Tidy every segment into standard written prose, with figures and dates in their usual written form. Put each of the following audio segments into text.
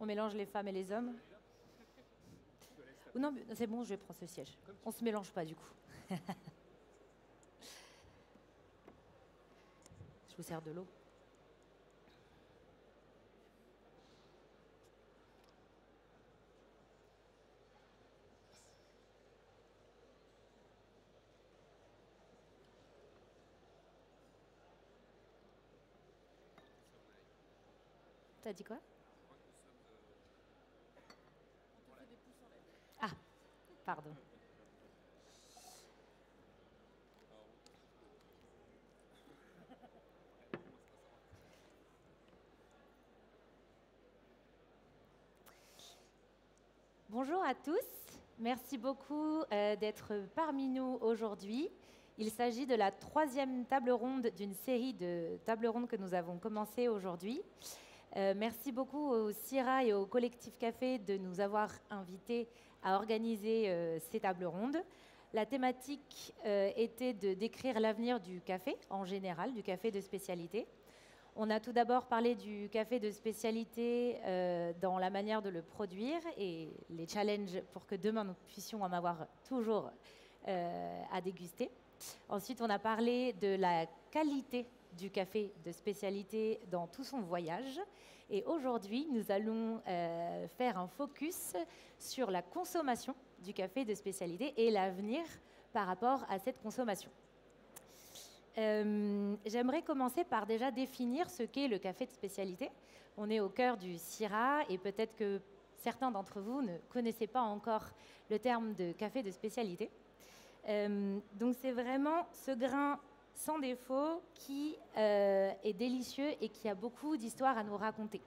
On mélange les femmes et les hommes. Ou non, c'est bon, je vais prendre ce siège. On se mélange pas du coup. Je vous sers de l'eau. T'as dit quoi? Ah, pardon. Bonjour à tous. Merci beaucoup d'être parmi nous aujourd'hui. Il s'agit de la troisième table ronde d'une série de tables rondes que nous avons commencé aujourd'hui. Merci beaucoup au CIRA et au Collectif Café de nous avoir invités à organiser ces tables rondes. La thématique était de décrire l'avenir du café en général, du café de spécialité. On a tout d'abord parlé du café de spécialité dans la manière de le produire et les challenges pour que demain nous puissions en avoir toujours à déguster. Ensuite, on a parlé de la qualité du café de spécialité dans tout son voyage. Et aujourd'hui, nous allons faire un focus sur la consommation du café de spécialité et l'avenir par rapport à cette consommation. J'aimerais commencer par déjà définir ce qu'est le café de spécialité. On est au cœur du CIRA et peut-être que certains d'entre vous ne connaissaient pas encore le terme de café de spécialité. Donc c'est vraiment ce grain sans défaut qui est délicieux et qui a beaucoup d'histoires à nous raconter.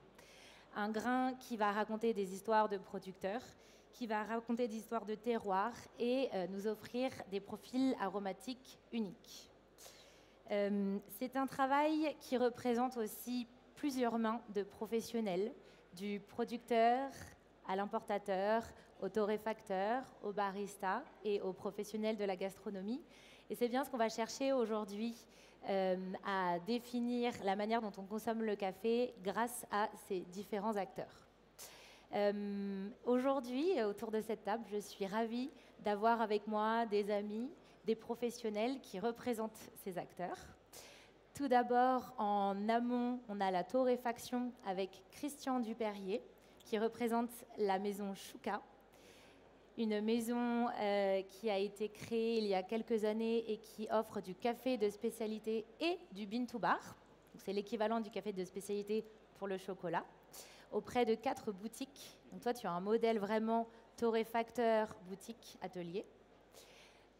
Un grain qui va raconter des histoires de producteurs, qui va raconter des histoires de terroirs et nous offrir des profils aromatiques uniques. C'est un travail qui représente aussi plusieurs mains de professionnels, du producteur à l'importateur, au torréfacteur, au barista et aux professionnels de la gastronomie. Et c'est bien ce qu'on va chercher aujourd'hui à définir la manière dont on consomme le café grâce à ces différents acteurs. Aujourd'hui, autour de cette table, je suis ravie d'avoir avec moi des amis, des professionnels qui représentent ces acteurs. Tout d'abord, en amont, on a la torréfaction avec Christian Dupérier, qui représente la maison Chouka, une maison qui a été créée il y a quelques années et qui offre du café de spécialité et du bean to bar. C'est l'équivalent du café de spécialité pour le chocolat, auprès de 4 boutiques. Donc toi, tu as un modèle vraiment torréfacteur, boutique, atelier.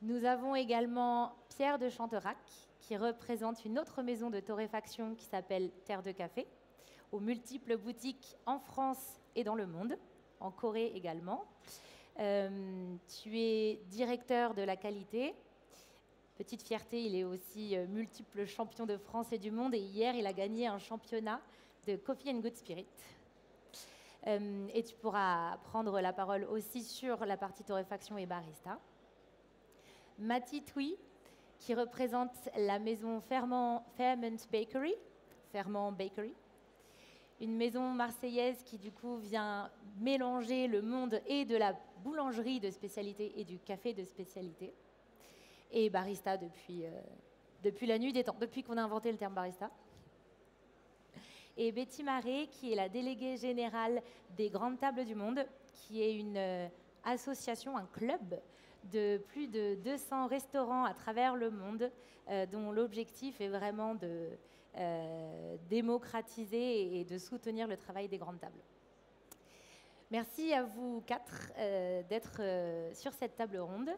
Nous avons également Pierre de Chanterac, qui représente une autre maison de torréfaction qui s'appelle Terre de Café, aux multiples boutiques en France et dans le monde, en Corée également. Tu es directeur de la qualité. Petite fierté, il est aussi multiple champion de France et du monde. Et hier, il a gagné un championnat de Coffee and Good Spirit. Et tu pourras prendre la parole aussi sur la partie torréfaction et barista. Mati Touy, qui représente la maison Ferment Bakery, une maison marseillaise qui du coup vient mélanger le monde et de la boulangerie de spécialité et du café de spécialité. Et barista depuis la nuit des temps, depuis qu'on a inventé le terme barista. Et Betty Marais, qui est la déléguée générale des Grandes Tables du Monde, qui est une association, un club de plus de 200 restaurants à travers le monde, dont l'objectif est vraiment de démocratiser et de soutenir le travail des Grandes Tables. Merci à vous 4 d'être sur cette table ronde.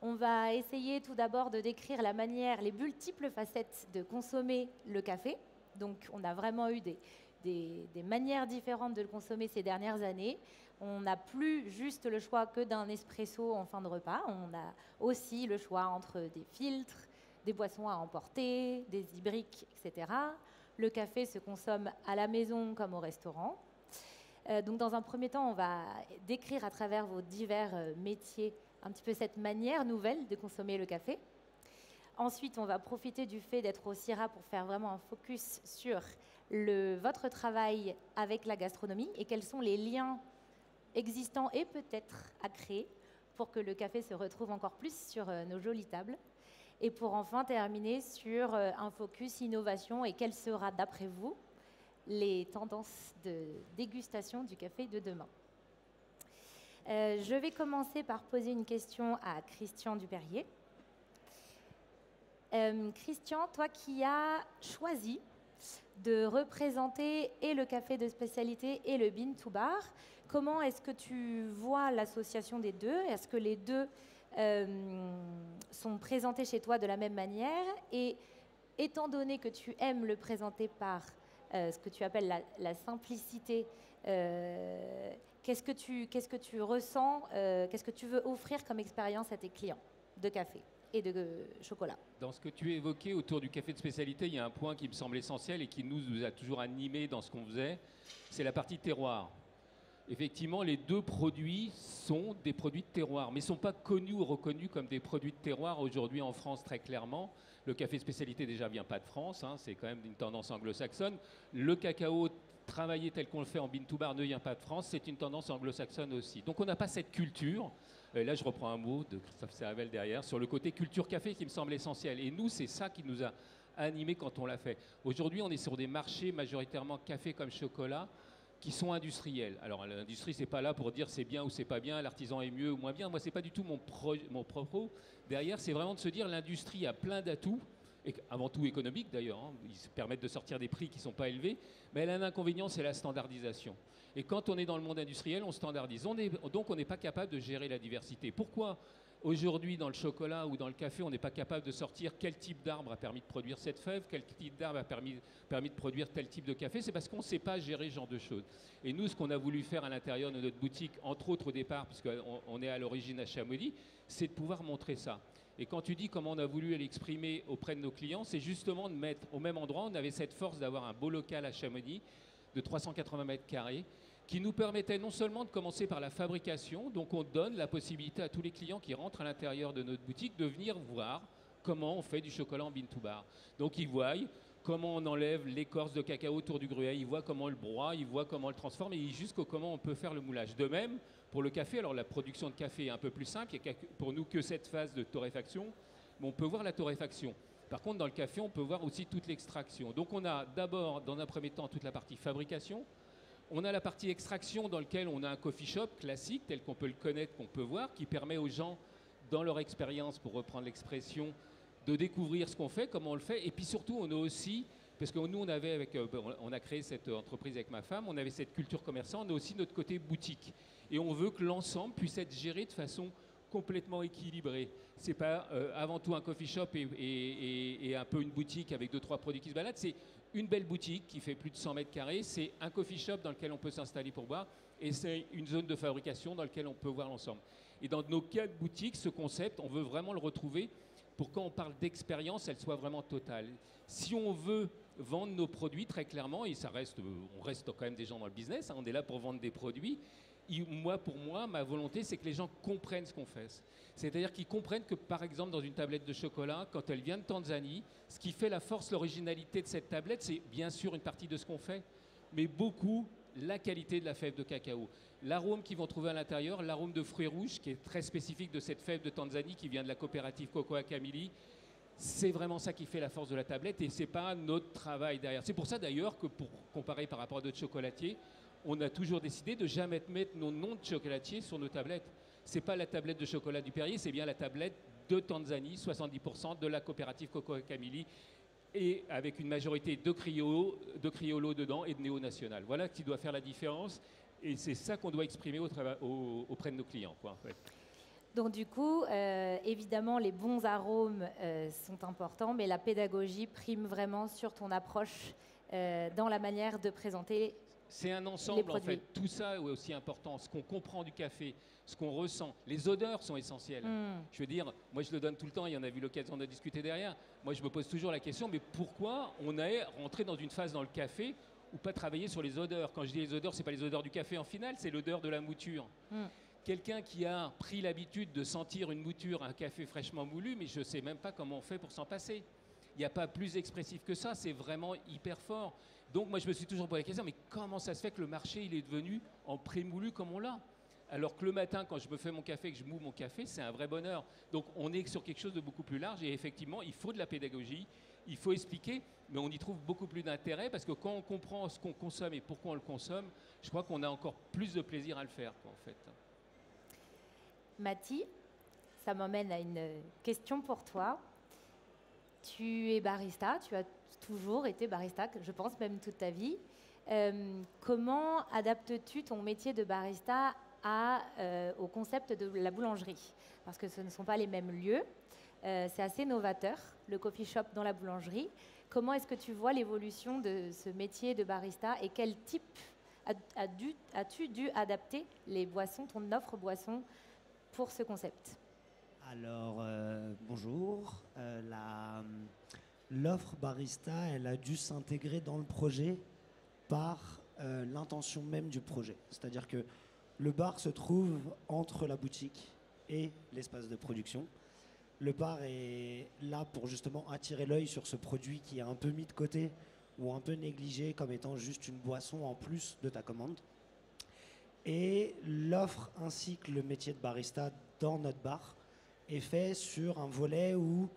On va essayer tout d'abord de décrire la manière, les multiples facettes de consommer le café. Donc on a vraiment eu des manières différentes de le consommer ces dernières années. On n'a plus juste le choix que d'un espresso en fin de repas. On a aussi le choix entre des filtres, des boissons à emporter, des hybriques, etc. Le café se consomme à la maison comme au restaurant. Donc dans un premier temps, on va décrire à travers vos divers métiers un petit peu cette manière nouvelle de consommer le café. Ensuite, on va profiter du fait d'être au CIRA pour faire vraiment un focus sur votre travail avec la gastronomie et quels sont les liens existants et peut-être à créer pour que le café se retrouve encore plus sur nos jolies tables. Et pour enfin terminer sur un focus innovation et quelles sera, d'après vous, les tendances de dégustation du café de demain. Je vais commencer par poser une question à Christian Duperrier. Christian, toi qui as choisi de représenter et le café de spécialité et le bean to bar, comment est-ce que tu vois l'association des deux? Est-ce que les deux sont présentés chez toi de la même manière? Et étant donné que tu aimes le présenter par ce que tu appelles la simplicité, qu'est-ce que tu ressens, qu'est-ce que tu veux offrir comme expérience à tes clients de café et de chocolat? Dans ce que tu as évoqué autour du café de spécialité, il y a un point qui me semble essentiel et qui nous a toujours animés dans ce qu'on faisait, c'est la partie terroir. Effectivement, les deux produits sont des produits de terroir, mais ne sont pas connus ou reconnus comme des produits de terroir aujourd'hui en France, très clairement. Le café de spécialité, déjà, ne vient pas de France, hein, c'est quand même une tendance anglo-saxonne. Le cacao travaillé tel qu'on le fait en bean to bar ne vient pas de France, c'est une tendance anglo-saxonne aussi. Donc on n'a pas cette culture. Là, je reprends un mot de Christophe Seravel derrière, sur le côté culture café qui me semble essentiel. Et nous, c'est ça qui nous a animés quand on l'a fait. Aujourd'hui, on est sur des marchés majoritairement café comme chocolat, qui sont industriels. Alors l'industrie, c'est pas là pour dire c'est bien ou c'est pas bien, l'artisan est mieux ou moins bien. Moi, c'est pas du tout mon propos. Derrière, c'est vraiment de se dire l'industrie a plein d'atouts, et avant tout économiques d'ailleurs, hein. Ils se permettent de sortir des prix qui ne sont pas élevés, mais elle a un inconvénient, c'est la standardisation. Et quand on est dans le monde industriel, on standardise. Donc on n'est pas capable de gérer la diversité. Pourquoi aujourd'hui, dans le chocolat ou dans le café, on n'est pas capable de sortir quel type d'arbre a permis de produire cette fève, quel type d'arbre a permis de produire tel type de café? C'est parce qu'on ne sait pas gérer ce genre de choses. Et nous, ce qu'on a voulu faire à l'intérieur de notre boutique, entre autres au départ, puisqu'on est à l'origine à Chamonix, c'est de pouvoir montrer ça. Et quand tu dis comment on a voulu l'exprimer auprès de nos clients, c'est justement de mettre au même endroit, on avait cette force d'avoir un beau local à Chamonix de 380 mètres carrés, qui nous permettait non seulement de commencer par la fabrication, donc on donne la possibilité à tous les clients qui rentrent à l'intérieur de notre boutique de venir voir comment on fait du chocolat en bean to bar. Donc ils voient comment on enlève l'écorce de cacao autour du gruet, ils voient comment on le broie, ils voient comment on le transforme et jusqu'au comment on peut faire le moulage. De même, pour le café, alors la production de café est un peu plus simple, il n'y a pour nous que cette phase de torréfaction, mais on peut voir la torréfaction. Par contre, dans le café, on peut voir aussi toute l'extraction. Donc on a d'abord, dans un premier temps, toute la partie fabrication. On a la partie extraction dans laquelle on a un coffee shop classique, tel qu'on peut le connaître, qu'on peut voir, qui permet aux gens, dans leur expérience, pour reprendre l'expression, de découvrir ce qu'on fait, comment on le fait. Et puis surtout, on a aussi, parce que nous, on a créé cette entreprise avec ma femme, on avait cette culture commerçante, on a aussi notre côté boutique. Et on veut que l'ensemble puisse être géré de façon complètement équilibrée. C'est pas avant tout un coffee shop et un peu une boutique avec 2-3 produits qui se baladent, c'est une belle boutique qui fait plus de 100 mètres carrés, c'est un coffee shop dans lequel on peut s'installer pour boire, et c'est une zone de fabrication dans laquelle on peut voir l'ensemble. Et dans nos 4 boutiques, ce concept, on veut vraiment le retrouver pour quand on parle d'expérience, elle soit vraiment totale. Si on veut vendre nos produits très clairement, et on reste quand même des gens dans le business, hein, on est là pour vendre des produits, pour moi, ma volonté, c'est que les gens comprennent ce qu'on fait. C'est-à-dire qu'ils comprennent que, par exemple, dans une tablette de chocolat, quand elle vient de Tanzanie, ce qui fait la force, l'originalité de cette tablette, c'est bien sûr une partie de ce qu'on fait, mais beaucoup la qualité de la fève de cacao. L'arôme qu'ils vont trouver à l'intérieur, l'arôme de fruits rouges, qui est très spécifique de cette fève de Tanzanie, qui vient de la coopérative Cocoa Camili, c'est vraiment ça qui fait la force de la tablette, et ce n'est pas notre travail derrière. C'est pour ça d'ailleurs que, pour comparer par rapport à d'autres chocolatiers, on a toujours décidé de jamais mettre nos noms de chocolatiers sur nos tablettes. Ce n'est pas la tablette de chocolat du Perrier, c'est bien la tablette de Tanzanie, 70% de la coopérative Cocoa Camili, et avec une majorité de criollo dedans et de néo-national. Voilà qui doit faire la différence, et c'est ça qu'on doit exprimer auprès de nos clients, quoi, en fait. Donc du coup, évidemment, les bons arômes sont importants, mais la pédagogie prime vraiment sur ton approche dans la manière de présenter. C'est un ensemble, en fait. Tout ça est aussi important. Ce qu'on comprend du café, ce qu'on ressent. Les odeurs sont essentielles. Je veux dire, moi, je le donne tout le temps, et on a eu l'occasion de discuter derrière. Moi, je me pose toujours la question, mais pourquoi on est rentré dans une phase dans le café où pas travailler sur les odeurs? Quand je dis les odeurs, ce n'est pas les odeurs du café en finale, c'est l'odeur de la mouture. quelqu'un qui a pris l'habitude de sentir une mouture, un café fraîchement moulu, mais je ne sais même pas comment on fait pour s'en passer. Il n'y a pas plus expressif que ça, c'est vraiment hyper fort. Donc moi je me suis toujours posé la question, mais comment ça se fait que le marché il est devenu en prémoulu comme on l'a? Alors que le matin, quand je me fais mon café, que je moue mon café, c'est un vrai bonheur. Donc on est sur quelque chose de beaucoup plus large et effectivement, il faut de la pédagogie, il faut expliquer, mais on y trouve beaucoup plus d'intérêt parce que quand on comprend ce qu'on consomme et pourquoi on le consomme, je crois qu'on a encore plus de plaisir à le faire, quoi, en fait. Mathie, ça m'emmène à une question pour toi. Tu es barista, tu as toujours été barista, je pense même toute ta vie. Comment adaptes-tu ton métier de barista au concept de la boulangerie? Parce que ce ne sont pas les mêmes lieux. C'est assez novateur, le coffee shop dans la boulangerie. Comment est-ce que tu vois l'évolution de ce métier de barista et quel type as-tu dû adapter les boissons, ton offre boisson pour ce concept? Alors, bonjour. L'offre barista, elle a dû s'intégrer dans le projet par l'intention même du projet. C'est-à-dire que le bar se trouve entre la boutique et l'espace de production. Le bar est là pour justement attirer l'œil sur ce produit qui est un peu mis de côté ou un peu négligé comme étant juste une boisson en plus de ta commande. Et l'offre ainsi que le métier de barista dans notre bar est fait sur un volet où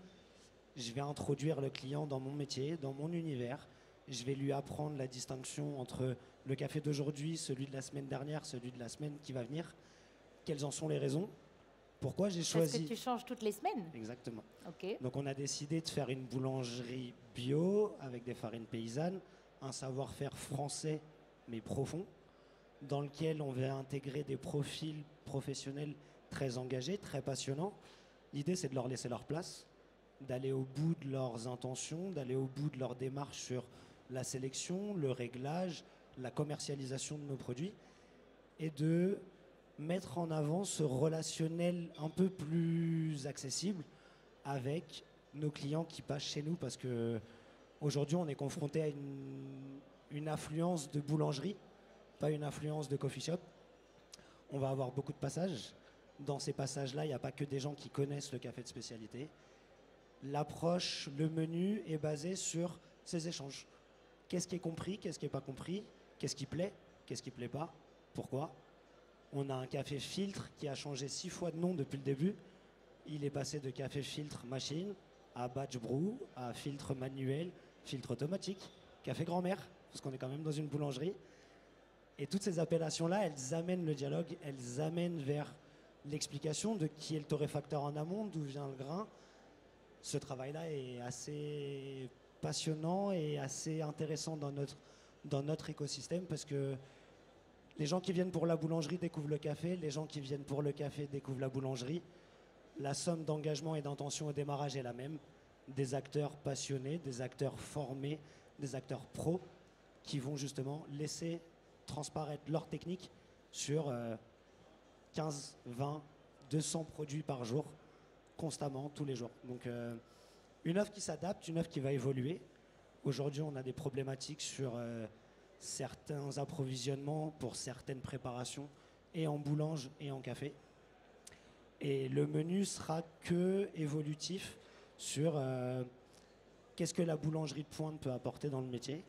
je vais introduire le client dans mon métier, dans mon univers. Je vais lui apprendre la distinction entre le café d'aujourd'hui, celui de la semaine dernière, celui de la semaine qui va venir. Quelles en sont les raisons? Pourquoi j'ai choisi... Parce que tu changes toutes les semaines? Exactement. Ok. Donc on a décidé de faire une boulangerie bio avec des farines paysannes, un savoir-faire français mais profond, dans lequel on va intégrer des profils professionnels très engagés, très passionnants. L'idée, c'est de leur laisser leur place, d'aller au bout de leurs intentions, d'aller au bout de leur démarche sur la sélection, le réglage, la commercialisation de nos produits, et de mettre en avant ce relationnel un peu plus accessible avec nos clients qui passent chez nous, parce que aujourd'hui, on est confronté à une affluence de boulangerie, pas une affluence de coffee shop. On va avoir beaucoup de passages. Dans ces passages-là, il n'y a pas que des gens qui connaissent le café de spécialité. L'approche, le menu est basé sur ces échanges. Qu'est-ce qui est compris, qu'est-ce qui n'est pas compris, qu'est-ce qui plaît, qu'est-ce qui ne plaît pas, pourquoi. On a un café filtre qui a changé 6 fois de nom depuis le début. Il est passé de café filtre machine à batch brew, à filtre manuel, filtre automatique, café grand-mère, parce qu'on est quand même dans une boulangerie. Et toutes ces appellations-là, elles amènent le dialogue, elles amènent vers l'explication de qui est le torréfacteur en amont, d'où vient le grain. Ce travail-là est assez passionnant et assez intéressant dans notre écosystème, parce que les gens qui viennent pour la boulangerie découvrent le café, les gens qui viennent pour le café découvrent la boulangerie. La somme d'engagement et d'intention au démarrage est la même. Des acteurs passionnés, des acteurs formés, des acteurs pros qui vont justement laisser transparaître leur technique sur 15, 20, 200 produits par jour, constamment, tous les jours. Donc une offre qui s'adapte, une offre qui va évoluer. Aujourd'hui, on a des problématiques sur certains approvisionnements pour certaines préparations, et en boulange et en café. Et le menu sera que évolutif sur qu'est-ce que la boulangerie de pointe peut apporter dans le métier,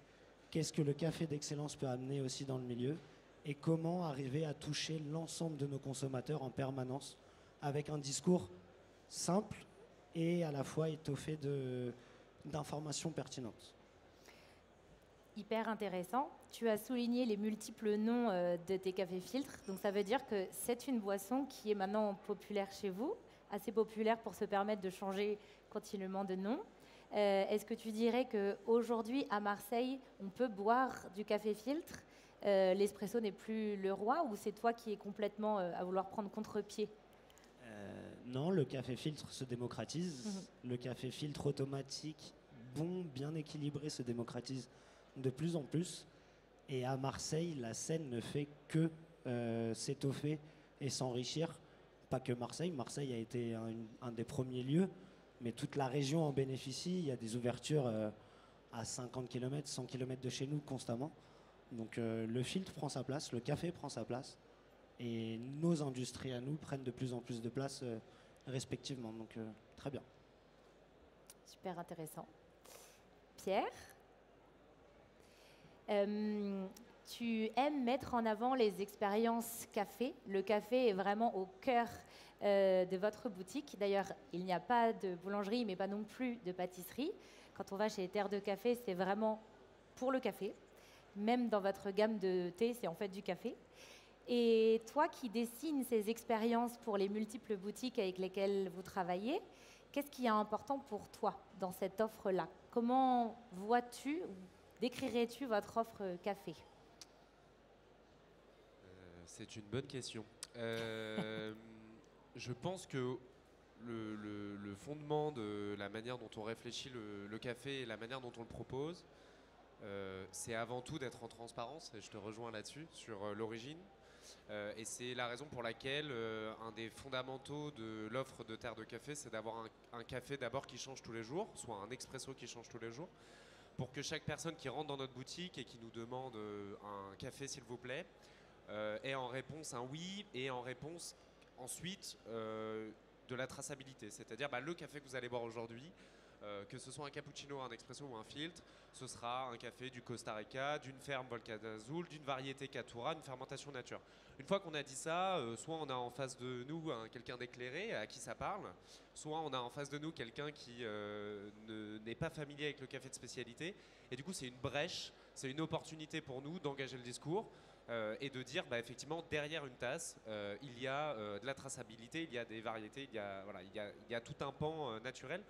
qu'est-ce que le café d'excellence peut amener aussi dans le milieu, et comment arriver à toucher l'ensemble de nos consommateurs en permanence avec un discours simple et à la fois étoffé d'informations pertinentes. Hyper intéressant. Tu as souligné les multiples noms de tes cafés filtres. Donc ça veut dire que c'est une boisson qui est maintenant populaire chez vous, assez populaire pour se permettre de changer continuellement de nom. Est-ce que tu dirais qu'aujourd'hui, à Marseille, on peut boire du café filtre? L'espresso n'est plus le roi, ou c'est toi qui es complètement à vouloir prendre contre-pied? Non, le café filtre se démocratise. Le café filtre automatique, bon, bien équilibré, se démocratise de plus en plus. Et à Marseille, la scène ne fait que s'étoffer et s'enrichir. Pas que Marseille. Marseille a été un des premiers lieux, mais toute la région en bénéficie. Il y a des ouvertures à 50 km, 100 km de chez nous constamment. Donc le filtre prend sa place, le café prend sa place. et nos industries à nous prennent de plus en plus de place respectivement. Donc très bien. Super intéressant. Pierre, tu aimes mettre en avant les expériences café. Le café est vraiment au cœur de votre boutique. D'ailleurs, il n'y a pas de boulangerie, mais pas non plus de pâtisserie. Quand on va chez Terre de Café, c'est vraiment pour le café. Même dans votre gamme de thé, c'est en fait du café. Et toi qui dessines ces expériences pour les multiples boutiques avec lesquelles vous travaillez, qu'est-ce qui est important pour toi dans cette offre-là? Comment vois-tu, décrirais-tu votre offre café? C'est une bonne question. Je pense que le fondement de la manière dont on réfléchit le café et la manière dont on le propose, c'est avant tout d'être en transparence, et je te rejoins là-dessus, sur l'origine. Et c'est la raison pour laquelle un des fondamentaux de l'offre de Terre de Café, c'est d'avoir un café d'abord qui change tous les jours, soit un expresso qui change tous les jours, pour que chaque personne qui rentre dans notre boutique et qui nous demande un café s'il vous plaît, ait en réponse un oui, et en réponse ensuite de la traçabilité. C'est-à-dire le café que vous allez boire aujourd'hui, que ce soit un cappuccino, un expresso ou un filtre, ce sera un café du Costa Rica, d'une ferme Volcán Azul, d'une variété Caturra, une fermentation nature. Une fois qu'on a dit ça, soit on a en face de nous quelqu'un d'éclairé à qui ça parle, soit on a en face de nous quelqu'un qui n'est pas familier avec le café de spécialité. Et du coup, c'est une brèche, c'est une opportunité pour nous d'engager le discours et de dire, effectivement, derrière une tasse, il y a de la traçabilité, il y a des variétés, il y a tout un pan naturel.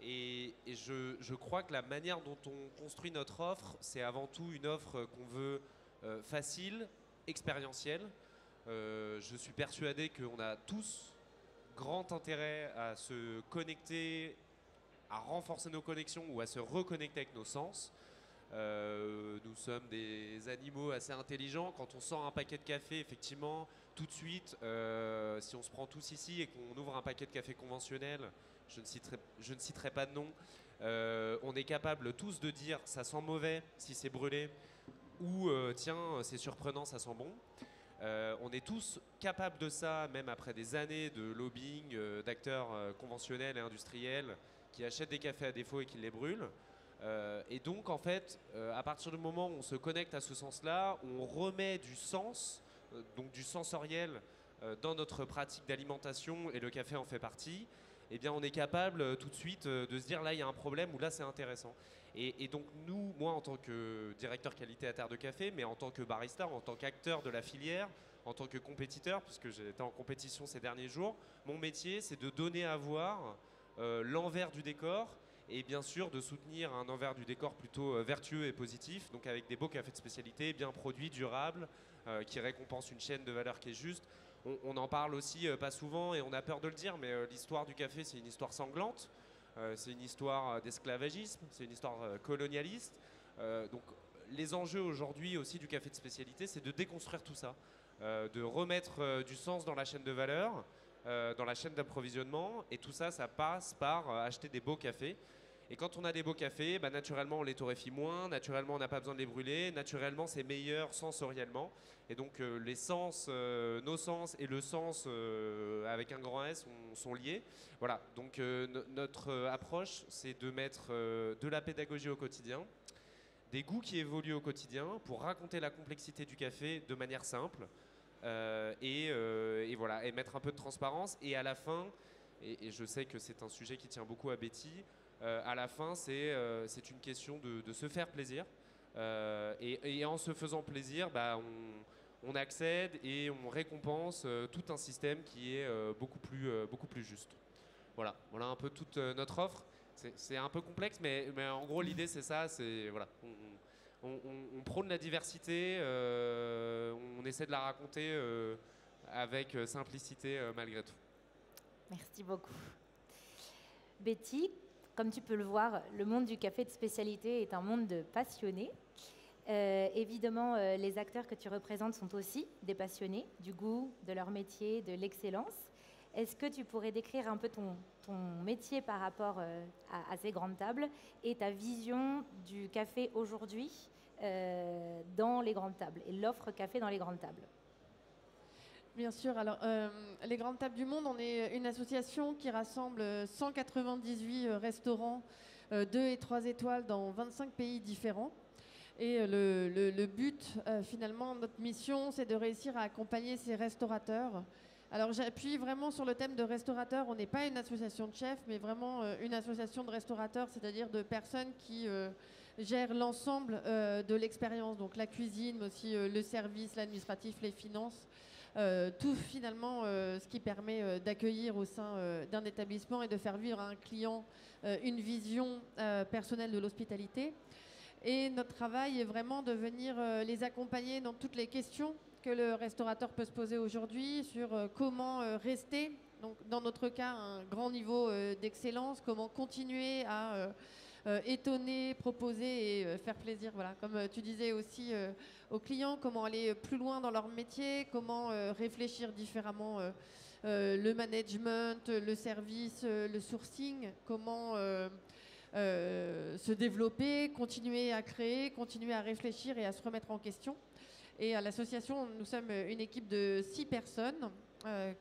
Et je crois que la manière dont on construit notre offre, c'est avant tout une offre qu'on veut facile, expérientielle. Je suis persuadé qu'on a tous grand intérêt à se connecter, à renforcer nos connexions ou à se reconnecter avec nos sens. Nous sommes des animaux assez intelligents. Quand on sort un paquet de café, effectivement, tout de suite, si on se prend tous ici et qu'on ouvre un paquet de café conventionnel, je ne citerai pas de nom, on est capable tous de dire ça sent mauvais si c'est brûlé, ou tiens, c'est surprenant, ça sent bon. On est tous capables de ça, même après des années de lobbying d'acteurs conventionnels et industriels qui achètent des cafés à défaut et qui les brûlent. Et donc, en fait, à partir du moment où on se connecte à ce sens-là, on remet du sens, donc du sensoriel, dans notre pratique d'alimentation, et le café en fait partie. Eh bien, on est capable tout de suite de se dire là, il y a un problème ou là, c'est intéressant. Et donc, moi, en tant que directeur qualité à Terre de Café, mais en tant que barista, en tant qu'acteur de la filière, en tant que compétiteur, puisque j'ai été en compétition ces derniers jours, mon métier, c'est de donner à voir l'envers du décor, et bien sûr de soutenir un envers du décor plutôt vertueux et positif, donc avec des beaux cafés de spécialité, bien produits, durables, qui récompensent une chaîne de valeur qui est juste. On en parle aussi pas souvent et on a peur de le dire, mais l'histoire du café, c'est une histoire sanglante, c'est une histoire d'esclavagisme, c'est une histoire colonialiste. Donc les enjeux aujourd'hui aussi du café de spécialité, c'est de déconstruire tout ça, de remettre du sens dans la chaîne de valeur, dans la chaîne d'approvisionnement, et tout ça, ça passe par acheter des beaux cafés. Et quand on a des beaux cafés, naturellement on les torréfie moins, naturellement on n'a pas besoin de les brûler, naturellement c'est meilleur sensoriellement. Et donc les sens, nos sens et le sens avec un grand S sont liés. Voilà, donc notre approche, c'est de mettre de la pédagogie au quotidien, des goûts qui évoluent au quotidien pour raconter la complexité du café de manière simple. Et voilà, et mettre un peu de transparence. Et à la fin, et je sais que c'est un sujet qui tient beaucoup à Betty, à la fin c'est une question de se faire plaisir, et en se faisant plaisir, on accède et on récompense tout un système qui est beaucoup plus juste. Voilà un peu toute notre offre. C'est un peu complexe, mais en gros l'idée c'est ça, c'est voilà. On prône la diversité, on essaie de la raconter avec simplicité malgré tout. Merci beaucoup. Betty, comme tu peux le voir, le monde du café de spécialité est un monde de passionnés. Évidemment, les acteurs que tu représentes sont aussi des passionnés du goût, de leur métier, de l'excellence. Est-ce que tu pourrais décrire un peu ton métier par rapport à ces grandes tables et ta vision du café aujourd'hui dans les grandes tables et l'offre café dans les grandes tables? Bien sûr. Alors, les Grandes Tables du Monde, on est une association qui rassemble 198 restaurants 2 et 3 étoiles dans 25 pays différents. Et le but, finalement, notre mission, c'est de réussir à accompagner ces restaurateurs. Alors, j'appuie vraiment sur le thème de restaurateurs. On n'est pas une association de chefs, mais vraiment une association de restaurateurs, c'est-à-dire de personnes qui gèrent l'ensemble de l'expérience, donc la cuisine, mais aussi le service, l'administratif, les finances. Tout finalement ce qui permet d'accueillir au sein d'un établissement et de faire vivre à un client une vision personnelle de l'hospitalité. Et notre travail est vraiment de venir les accompagner dans toutes les questions que le restaurateur peut se poser aujourd'hui sur comment rester, donc dans notre cas un grand niveau d'excellence, comment continuer à étonner, proposer et faire plaisir, voilà, comme tu disais aussi aux clients, comment aller plus loin dans leur métier, comment réfléchir différemment le management, le service, le sourcing, comment se développer, continuer à créer, continuer à réfléchir et à se remettre en question. Et à l'association, nous sommes une équipe de 6 personnes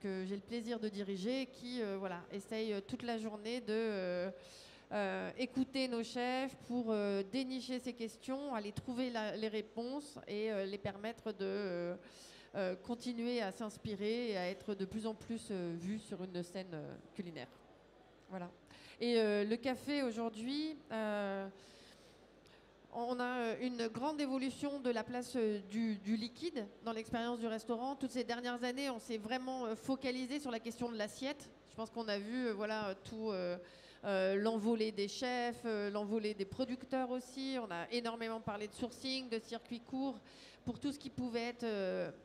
que j'ai le plaisir de diriger qui voilà, essayent toute la journée de écouter nos chefs pour dénicher ces questions, aller trouver les réponses et les permettre de continuer à s'inspirer et à être de plus en plus vus sur une scène culinaire. Voilà. Et le café aujourd'hui, on a une grande évolution de la place du liquide dans l'expérience du restaurant. Toutes ces dernières années, on s'est vraiment focalisé sur la question de l'assiette. Je pense qu'on a vu voilà, tout l'envolée des chefs, l'envolée des producteurs aussi. On a énormément parlé de sourcing, de circuits courts, pour tout ce qui pouvait être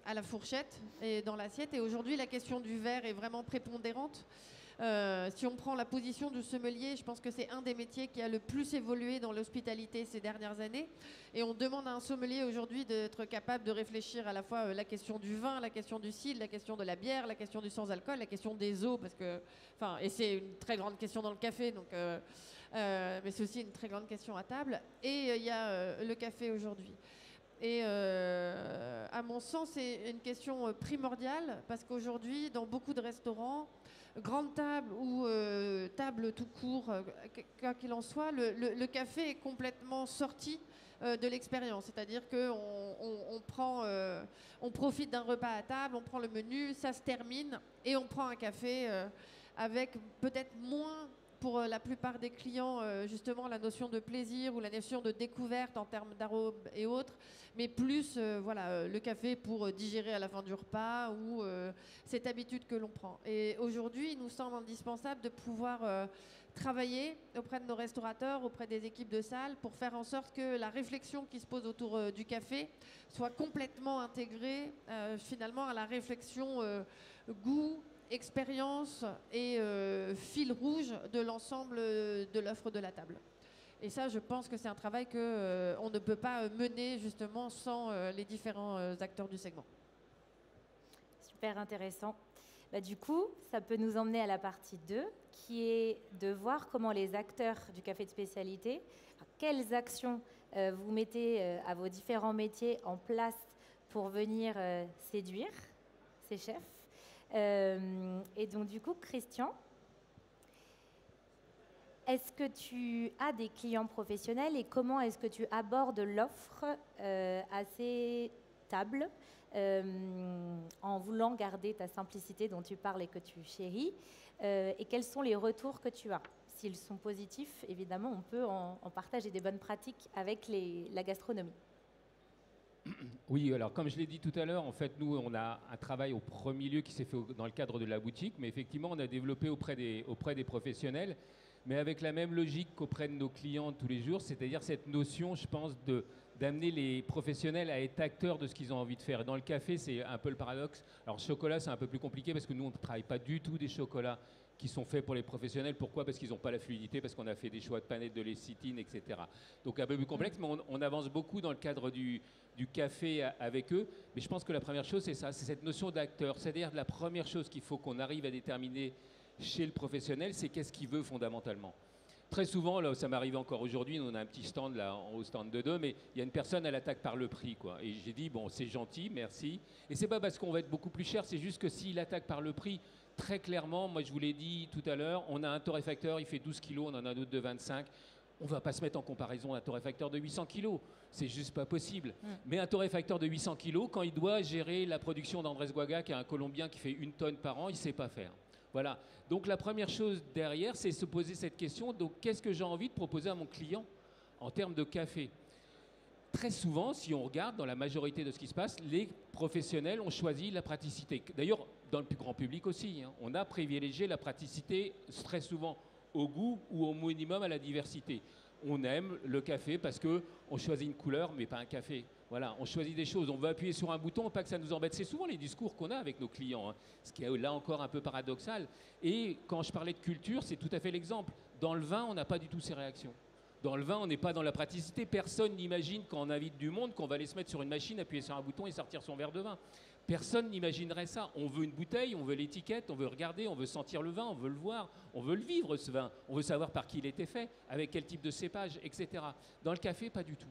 à la fourchette et dans l'assiette. Et aujourd'hui, la question du verre est vraiment prépondérante. Si on prend la position du sommelier, je pense que c'est un des métiers qui a le plus évolué dans l'hospitalité ces dernières années. Et on demande à un sommelier aujourd'hui d'être capable de réfléchir à la fois la question du vin, la question du cidre, la question de la bière, la question du sans-alcool, la question des eaux, parce que, enfin, et c'est une très grande question dans le café, donc, mais c'est aussi une très grande question à table. Et il y a le café aujourd'hui. Et à mon sens, c'est une question primordiale parce qu'aujourd'hui, dans beaucoup de restaurants, grande table ou table tout court, quoi qu'il en soit, le café est complètement sorti de l'expérience. C'est-à-dire qu'on on profite d'un repas à table, on prend le menu, ça se termine et on prend un café avec peut-être moins pour la plupart des clients, justement, la notion de plaisir ou la notion de découverte en termes d'arômes et autres, mais plus voilà, le café pour digérer à la fin du repas ou cette habitude que l'on prend. Et aujourd'hui, il nous semble indispensable de pouvoir travailler auprès de nos restaurateurs, auprès des équipes de salle, pour faire en sorte que la réflexion qui se pose autour du café soit complètement intégrée finalement à la réflexion goût, expérience et fil rouge de l'ensemble de l'offre de la table. Et ça, je pense que c'est un travail qu'on ne peut pas mener justement sans les différents acteurs du segment. Super intéressant. Bah, du coup, ça peut nous emmener à la partie 2, qui est de voir comment les acteurs du café de spécialité, quelles actions vous mettez à vos différents métiers en place pour venir séduire ces chefs. Et donc du coup, Christian, est-ce que tu as des clients professionnels et comment est-ce que tu abordes l'offre à ces tables en voulant garder ta simplicité dont tu parles et que tu chéris et quels sont les retours que tu as? S'ils sont positifs, évidemment, on peut en partager des bonnes pratiques avec la gastronomie. Oui, alors comme je l'ai dit tout à l'heure, en fait, nous, on a un travail au premier lieu qui s'est fait dans le cadre de la boutique, mais effectivement, on a développé auprès des professionnels, mais avec la même logique qu'auprès de nos clients tous les jours, c'est-à-dire cette notion, je pense, d'amener les professionnels à être acteurs de ce qu'ils ont envie de faire. Et dans le café, c'est un peu le paradoxe. Alors, chocolat, c'est un peu plus compliqué parce que nous, on ne travaille pas du tout des chocolats qui sont faits pour les professionnels. Pourquoi? Parce qu'ils n'ont pas la fluidité, parce qu'on a fait des choix de panettes de lécithine, etc. Donc, un peu plus complexe, mais on avance beaucoup dans le cadre du café avec eux. Mais je pense que la première chose, c'est ça, c'est cette notion d'acteur. C'est-à-dire la première chose qu'il faut qu'on arrive à déterminer chez le professionnel, c'est qu'est-ce qu'il veut fondamentalement. Très souvent, là, ça m'arrive encore aujourd'hui, on a un petit stand là, au stand de 2, mais il y a une personne, elle attaque par le prix, quoi. Et j'ai dit, bon, c'est gentil, merci. Et c'est pas parce qu'on va être beaucoup plus cher, c'est juste que s'il attaque par le prix, très clairement, moi je vous l'ai dit tout à l'heure, on a un torréfacteur, il fait 12 kilos, on en a un autre de 25. On ne va pas se mettre en comparaison à un torréfacteur de 800 kilos. C'est juste pas possible. Mais un torréfacteur de 800 kilos, quand il doit gérer la production d'Andrés Guaga, qui est un Colombien qui fait 1 tonne par an, il ne sait pas faire. Voilà. Donc la première chose derrière, c'est se poser cette question. Donc qu'est-ce que j'ai envie de proposer à mon client en termes de café? Très souvent, si on regarde dans la majorité de ce qui se passe, les professionnels ont choisi la praticité. D'ailleurs, dans le plus grand public aussi, hein, on a privilégié la praticité très souvent au goût ou au minimum à la diversité. On aime le café parce qu'on choisit une couleur, mais pas un café. Voilà, on choisit des choses. On veut appuyer sur un bouton, pas que ça nous embête. C'est souvent les discours qu'on a avec nos clients, hein, ce qui est là encore un peu paradoxal. Et quand je parlais de culture, c'est tout à fait l'exemple. Dans le vin, on n'a pas du tout ces réactions. Dans le vin, on n'est pas dans la praticité. Personne n'imagine quand on invite du monde qu'on va aller se mettre sur une machine, appuyer sur un bouton et sortir son verre de vin. Personne n'imaginerait ça. On veut une bouteille, on veut l'étiquette, on veut regarder, on veut sentir le vin, on veut le voir, on veut le vivre ce vin, on veut savoir par qui il était fait, avec quel type de cépage, etc. Dans le café, pas du tout.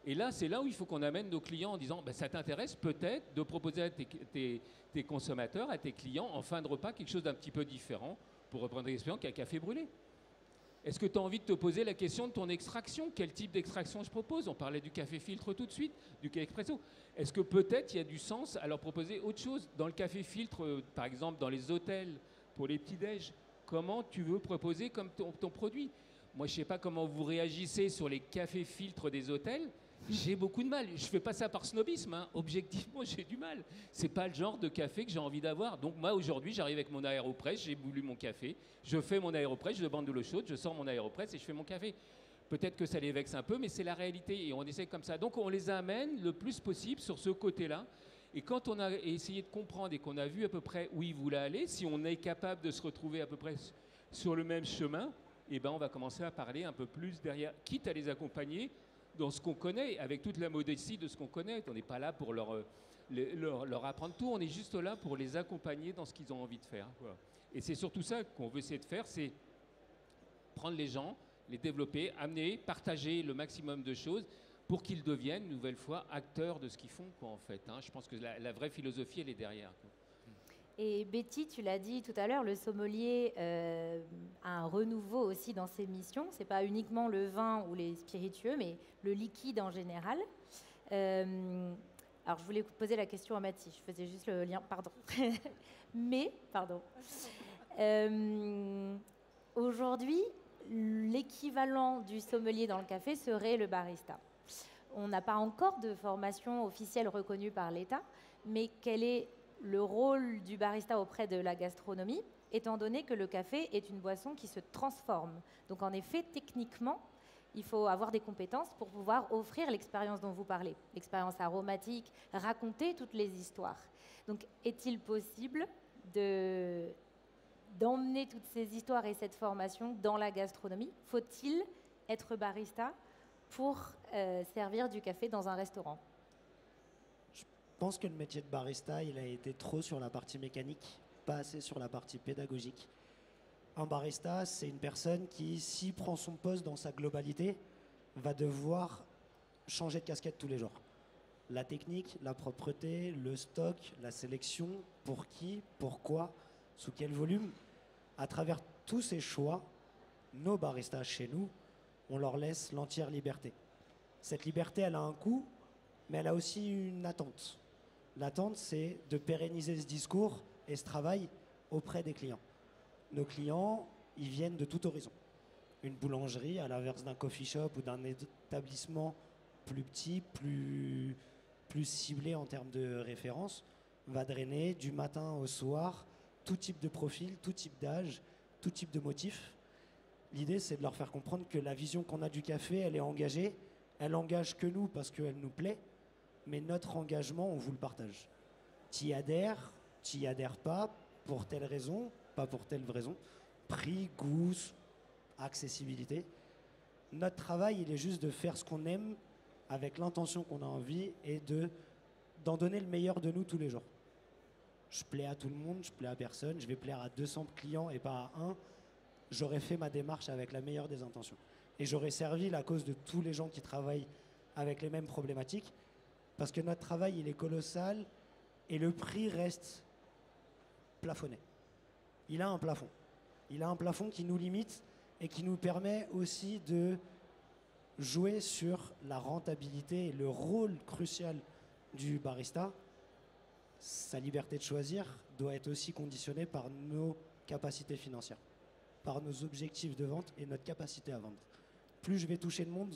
Et là, c'est là où il faut qu'on amène nos clients en disant bah, ça t'intéresse peut-être de proposer à tes consommateurs, à tes clients, en fin de repas, quelque chose d'un petit peu différent, pour reprendre l'expérience, qu'un café brûlé. Est-ce que tu as envie de te poser la question de ton extraction? Quel type d'extraction je propose? On parlait du café filtre tout de suite, du café expresso. Est-ce que peut-être il y a du sens à leur proposer autre chose? Dans le café filtre, par exemple, dans les hôtels, pour les petits-déj, comment tu veux proposer comme ton produit? Moi, je ne sais pas comment vous réagissez sur les cafés filtres des hôtels. J'ai beaucoup de mal. Je ne fais pas ça par snobisme. Hein. Objectivement, j'ai du mal. Ce n'est pas le genre de café que j'ai envie d'avoir. Donc moi, aujourd'hui, j'arrive avec mon AeroPress, j'ai voulu mon café, je fais mon AeroPress, je demande de l'eau chaude, je sors mon AeroPress et je fais mon café. Peut-être que ça les vexe un peu, mais c'est la réalité et on essaie comme ça. Donc on les amène le plus possible sur ce côté-là. Et quand on a essayé de comprendre et qu'on a vu à peu près où ils voulaient aller, si on est capable de se retrouver à peu près sur le même chemin, eh ben on va commencer à parler un peu plus derrière, quitte à les accompagner dans ce qu'on connaît, avec toute la modestie de ce qu'on connaît. On n'est pas là pour leur apprendre tout, on est juste là pour les accompagner dans ce qu'ils ont envie de faire. Voilà. Et c'est surtout ça qu'on veut essayer de faire, c'est prendre les gens, les développer, amener, partager le maximum de choses pour qu'ils deviennent, une nouvelle fois, acteurs de ce qu'ils font, quoi, en fait. Hein. Je pense que la vraie philosophie, elle est derrière, quoi. Et Betty, tu l'as dit tout à l'heure, le sommelier a un renouveau aussi dans ses missions. Ce n'est pas uniquement le vin ou les spiritueux, mais le liquide en général. Alors, je voulais poser la question à Mathis, je faisais juste le lien, pardon. Aujourd'hui, l'équivalent du sommelier dans le café serait le barista. On n'a pas encore de formation officielle reconnue par l'État, mais quel est le rôle du barista auprès de la gastronomie, étant donné que le café est une boisson qui se transforme. Donc en effet, techniquement, il faut avoir des compétences pour pouvoir offrir l'expérience dont vous parlez, l'expérience aromatique, raconter toutes les histoires. Donc est-il possible d'emmener toutes ces histoires et cette formation dans la gastronomie? Faut-il être barista pour servir du café dans un restaurant? Je pense que le métier de barista, il a été trop sur la partie mécanique, pas assez sur la partie pédagogique. Un barista, c'est une personne qui, s'il prend son poste dans sa globalité, va devoir changer de casquette tous les jours. La technique, la propreté, le stock, la sélection, pour qui, pourquoi, sous quel volume. À travers tous ces choix, nos baristas chez nous, on leur laisse l'entière liberté. Cette liberté, elle a un coût, mais elle a aussi une attente. L'attente, c'est de pérenniser ce discours et ce travail auprès des clients. Nos clients, ils viennent de tout horizon. Une boulangerie, à l'inverse d'un coffee shop ou d'un établissement plus petit, plus ciblé en termes de référence, va drainer du matin au soir tout type de profil, tout type d'âge, tout type de motif. L'idée, c'est de leur faire comprendre que la vision qu'on a du café, elle est engagée. Elle engage que nous parce qu'elle nous plaît. Mais notre engagement, on vous le partage. T'y adhères pas, pour telle raison, pas pour telle raison. Prix, goût, accessibilité. Notre travail, il est juste de faire ce qu'on aime avec l'intention qu'on a envie et d'en donner le meilleur de nous tous les jours. Je plais à tout le monde, je plais à personne, je vais plaire à 200 clients et pas à un. j'aurais fait ma démarche avec la meilleure des intentions. Et j'aurais servi la cause de tous les gens qui travaillent avec les mêmes problématiques, parce que notre travail, il est colossal, et le prix reste plafonné. Il a un plafond. Il a un plafond qui nous limite et qui nous permet aussi de jouer sur la rentabilité et le rôle crucial du barista. Sa liberté de choisir doit être aussi conditionnée par nos capacités financières, par nos objectifs de vente et notre capacité à vendre. Plus je vais toucher de monde,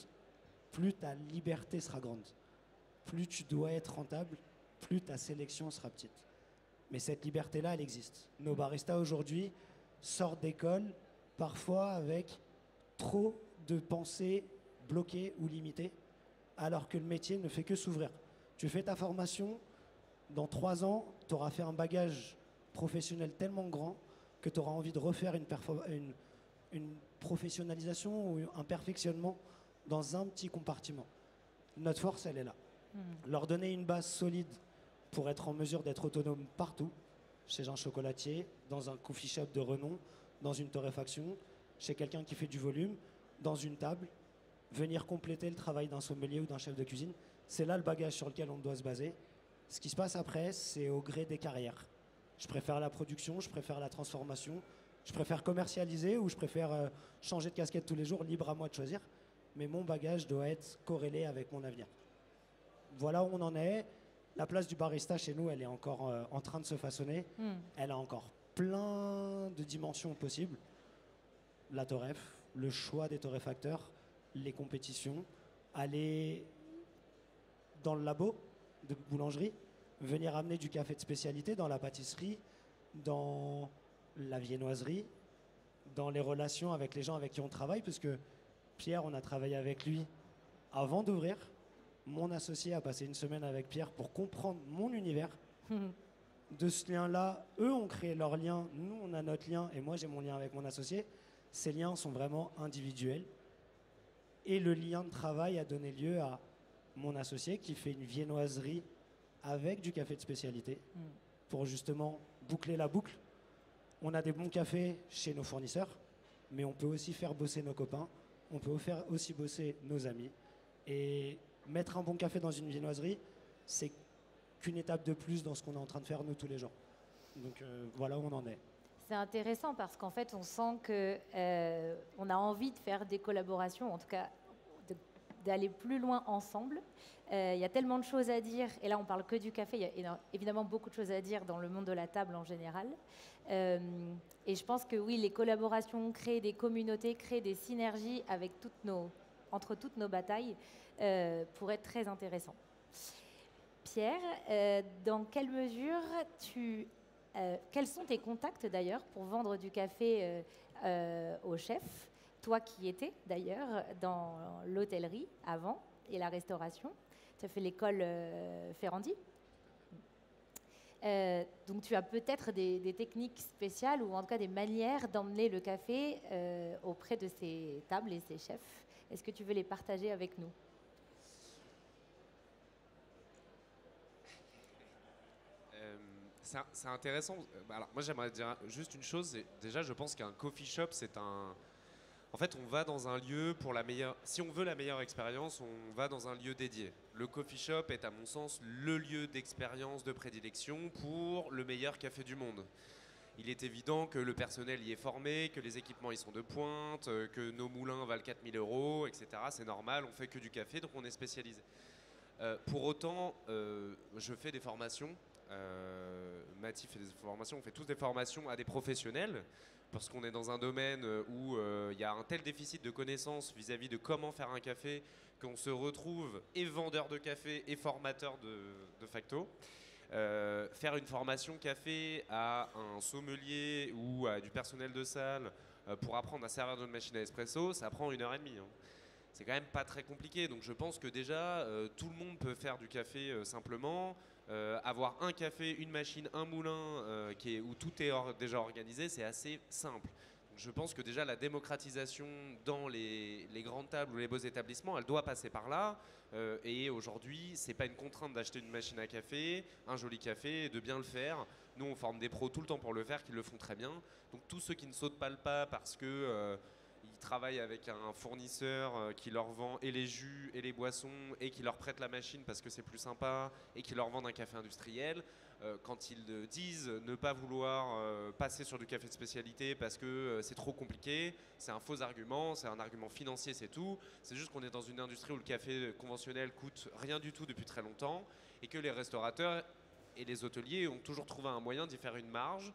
plus ta liberté sera grande. Plus tu dois être rentable, plus ta sélection sera petite. Mais cette liberté-là, elle existe. Nos baristas aujourd'hui sortent d'école, parfois avec trop de pensées bloquées ou limitées, alors que le métier ne fait que s'ouvrir. Tu fais ta formation, dans 3 ans, tu auras fait un bagage professionnel tellement grand que tu auras envie de refaire une professionnalisation ou un perfectionnement dans un petit compartiment. Notre force, elle est là. Leur donner une base solide pour être en mesure d'être autonome partout, chez un chocolatier, dans un coffee shop de renom, dans une torréfaction, chez quelqu'un qui fait du volume, dans une table, venir compléter le travail d'un sommelier ou d'un chef de cuisine. C'est là le bagage sur lequel on doit se baser. Ce qui se passe après, c'est au gré des carrières. Je préfère la production, je préfère la transformation, je préfère commercialiser ou je préfère changer de casquette tous les jours, libre à moi de choisir. Mais mon bagage doit être corrélé avec mon avenir. Voilà où on en est. La place du barista chez nous, elle est encore en train de se façonner. Elle a encore plein de dimensions possibles. La torréf, le choix des torréfacteurs, les compétitions, aller dans le labo de boulangerie, venir amener du café de spécialité dans la pâtisserie, dans la viennoiserie, dans les relations avec les gens avec qui on travaille, parce que Pierre, on a travaillé avec lui avant d'ouvrir. Mon associé a passé une semaine avec Pierre pour comprendre mon univers. De ce lien-là, eux ont créé leur lien, nous on a notre lien, et moi j'ai mon lien avec mon associé. Ces liens sont vraiment individuels. Et le lien de travail a donné lieu à mon associé qui fait une viennoiserie avec du café de spécialité pour justement boucler la boucle. On a des bons cafés chez nos fournisseurs, mais on peut aussi faire bosser nos copains, on peut faire aussi bosser nos amis. Et mettre un bon café dans une viennoiserie, c'est qu'une étape de plus dans ce qu'on est en train de faire nous tous les jours. Donc voilà où on en est. C'est intéressant parce qu'en fait, on sent qu'on a envie de faire des collaborations, en tout cas d'aller plus loin ensemble. Il y a tellement de choses à dire, et là on parle que du café, il y a évidemment beaucoup de choses à dire dans le monde de la table en général. Et je pense que oui, les collaborations, créer des communautés, créer des synergies avec entre toutes nos batailles pourrait être très intéressant. Pierre, dans quelle mesure quels sont tes contacts d'ailleurs pour vendre du café aux chefs? Toi qui étais d'ailleurs dans l'hôtellerie avant et la restauration, tu as fait l'école Ferrandi. Donc tu as peut-être des techniques spéciales ou en tout cas des manières d'emmener le café auprès de ces tables et ces chefs. Est-ce que tu veux les partager avec nous? C'est intéressant. Alors, moi, j'aimerais dire juste une chose. Déjà, je pense qu'un coffee shop, c'est un... En fait, on va dans un lieu pour la meilleure... Si on veut la meilleure expérience, on va dans un lieu dédié. Le coffee shop est, à mon sens, le lieu d'expérience, de prédilection pour le meilleur café du monde. Il est évident que le personnel y est formé, que les équipements y sont de pointe, que nos moulins valent 4 000 €, etc. C'est normal, on fait que du café, donc on est spécialisé. Pour autant, je fais des formations. Mathis fait des formations, on fait tous des formations à des professionnels parce qu'on est dans un domaine où il y a un tel déficit de connaissances vis-à-vis de comment faire un café qu'on se retrouve et vendeur de café et formateur de facto. Faire une formation café à un sommelier ou à du personnel de salle pour apprendre à servir d'une machine à espresso, ça prend 1h30. C'est quand même pas très compliqué, donc je pense que déjà tout le monde peut faire du café simplement. Avoir un café, une machine, un moulin où tout est déjà organisé, c'est assez simple. Donc Je pense que déjà la démocratisation dans les grandes tables ou les beaux établissements, elle doit passer par là. Et aujourd'hui, c'est pas une contrainte d'acheter une machine à café, un joli café, et de bien le faire. Nous, on forme des pros tout le temps pour le faire, qui le font très bien. Donc tous ceux qui ne sautent pas le pas parce que ils travaillent avec un fournisseur qui leur vend et les jus et les boissons et qui leur prête la machine parce que c'est plus sympa et qui leur vendent un café industriel. Quand ils disent ne pas vouloir passer sur du café de spécialité parce que c'est trop compliqué, c'est un faux argument, c'est un argument financier, c'est tout. C'est juste qu'on est dans une industrie où le café conventionnel coûte rien du tout depuis très longtemps et que les restaurateurs et les hôteliers ont toujours trouvé un moyen d'y faire une marge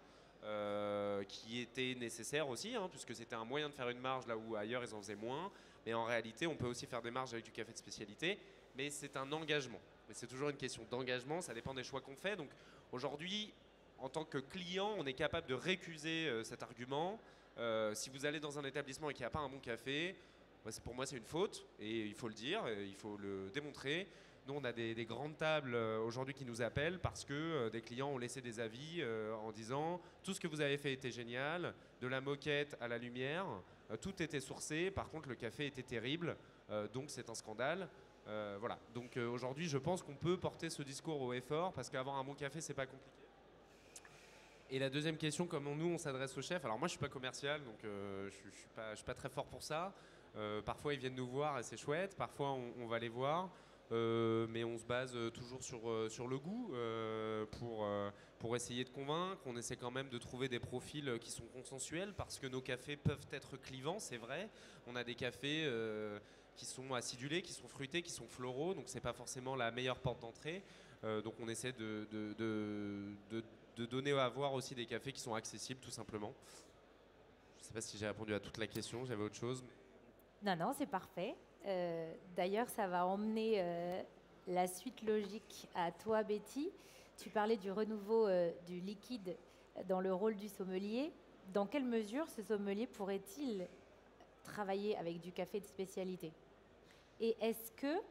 qui était nécessaire aussi, puisque c'était un moyen de faire une marge là où ailleurs ils en faisaient moins. Mais en réalité, on peut aussi faire des marges avec du café de spécialité, mais c'est un engagement. Mais c'est toujours une question d'engagement, ça dépend des choix qu'on fait. Donc aujourd'hui, en tant que client, on est capable de récuser cet argument. Si vous allez dans un établissement et qu'il n'y a pas un bon café, pour moi c'est une faute, et il faut le dire, et il faut le démontrer. Nous, on a des grandes tables aujourd'hui qui nous appellent parce que des clients ont laissé des avis en disant tout ce que vous avez fait était génial, de la moquette à la lumière, tout était sourcé, par contre le café était terrible, donc c'est un scandale. Voilà. Donc aujourd'hui, je pense qu'on peut porter ce discours haut et fort parce qu'avoir un bon café, c'est pas compliqué. Et la deuxième question, comment nous on s'adresse au chef. Alors moi, je suis pas commercial, donc je suis pas très fort pour ça. Parfois, ils viennent nous voir et c'est chouette. Parfois, on va les voir. Mais on se base toujours sur le goût pour essayer de convaincre. On essaie quand même de trouver des profils qui sont consensuels parce que nos cafés peuvent être clivants, c'est vrai. On a des cafés qui sont acidulés, qui sont fruités, qui sont floraux, donc c'est pas forcément la meilleure porte d'entrée. Donc on essaie de donner à voir aussi des cafés qui sont accessibles tout simplement. Je sais pas si j'ai répondu à toute la question, j'avais autre chose. Non, c'est parfait. D'ailleurs, ça va emmener la suite logique à toi, Betty. Tu parlais du renouveau du liquide dans le rôle du sommelier. Dans quelle mesure ce sommelier pourrait-il travailler avec du café de spécialité? Et est-ce que,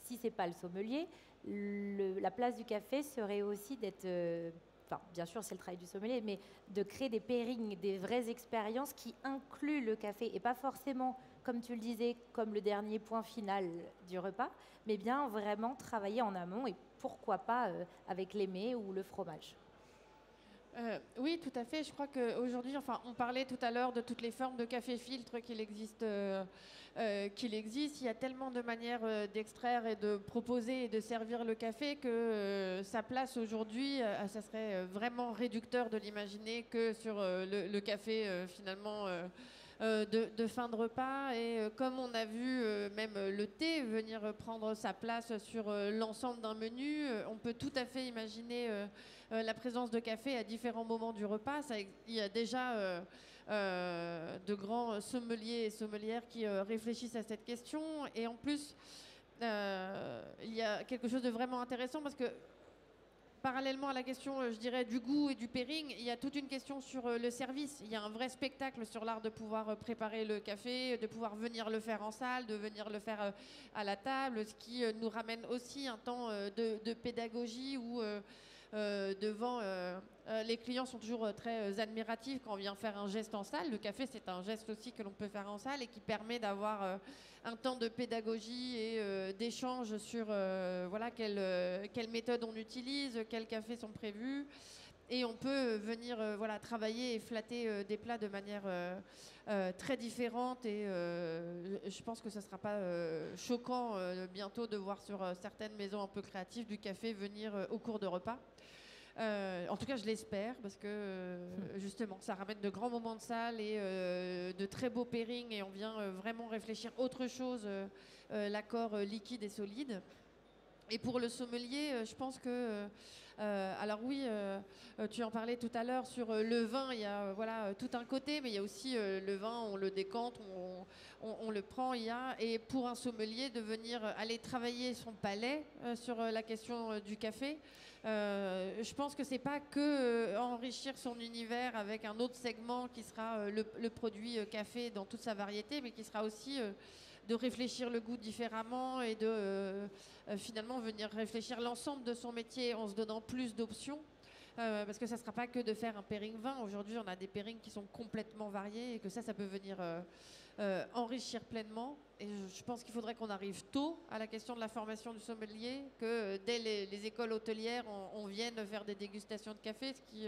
si ce n'est pas le sommelier, la place du café serait aussi d'être... Enfin, bien sûr, c'est le travail du sommelier, mais de créer des pairings, des vraies expériences qui incluent le café et pas forcément, comme tu le disais, comme le dernier point final du repas, mais bien vraiment travailler en amont et pourquoi pas avec les mets ou le fromage. Oui, tout à fait. Je crois qu'aujourd'hui, on parlait tout à l'heure de toutes les formes de café filtre qu'il existe. Il y a tellement de manières d'extraire et de proposer et de servir le café que sa place aujourd'hui, ça serait vraiment réducteur de l'imaginer que sur le café finalement de fin de repas. Et comme on a vu même le thé venir prendre sa place sur l'ensemble d'un menu, on peut tout à fait imaginer la présence de café à différents moments du repas. Il y a déjà de grands sommeliers et sommelières qui réfléchissent à cette question. Et en plus, il y a quelque chose de vraiment intéressant parce que parallèlement à la question, je dirais, du goût et du pairing, il y a toute une question sur le service. Il y a un vrai spectacle sur l'art de pouvoir préparer le café, de pouvoir venir le faire en salle, de venir le faire à la table, ce qui nous ramène aussi un temps de pédagogie où devant les clients sont toujours très admiratifs quand on vient faire un geste en salle. Le café, c'est un geste aussi que l'on peut faire en salle et qui permet d'avoir un temps de pédagogie et d'échange sur quelle méthode on utilise, quels cafés sont prévus. Et on peut venir travailler et flatter des plats de manière très différente. Et je pense que ce ne sera pas choquant bientôt de voir sur certaines maisons un peu créatives du café venir au cours de repas. En tout cas, je l'espère, parce que justement, ça ramène de grands moments de salle et de très beaux pairings, et on vient vraiment réfléchir autre chose, l'accord liquide et solide. Et pour le sommelier, je pense que... alors oui, tu en parlais tout à l'heure sur le vin, il y a tout un côté, mais il y a aussi le vin, on le décante, on le prend, et pour un sommelier, de venir aller travailler son palais sur la question du café, je pense que c'est pas que enrichir son univers avec un autre segment qui sera le produit café dans toute sa variété, mais qui sera aussi... de réfléchir le goût différemment et de finalement venir réfléchir l'ensemble de son métier en se donnant plus d'options. parce que ça ne sera pas que de faire un pairing vin. Aujourd'hui, on a des pairings qui sont complètement variés et que ça peut venir enrichir pleinement. Et je pense qu'il faudrait qu'on arrive tôt à la question de la formation du sommelier, que dès les écoles hôtelières, on vienne faire des dégustations de café, ce qui...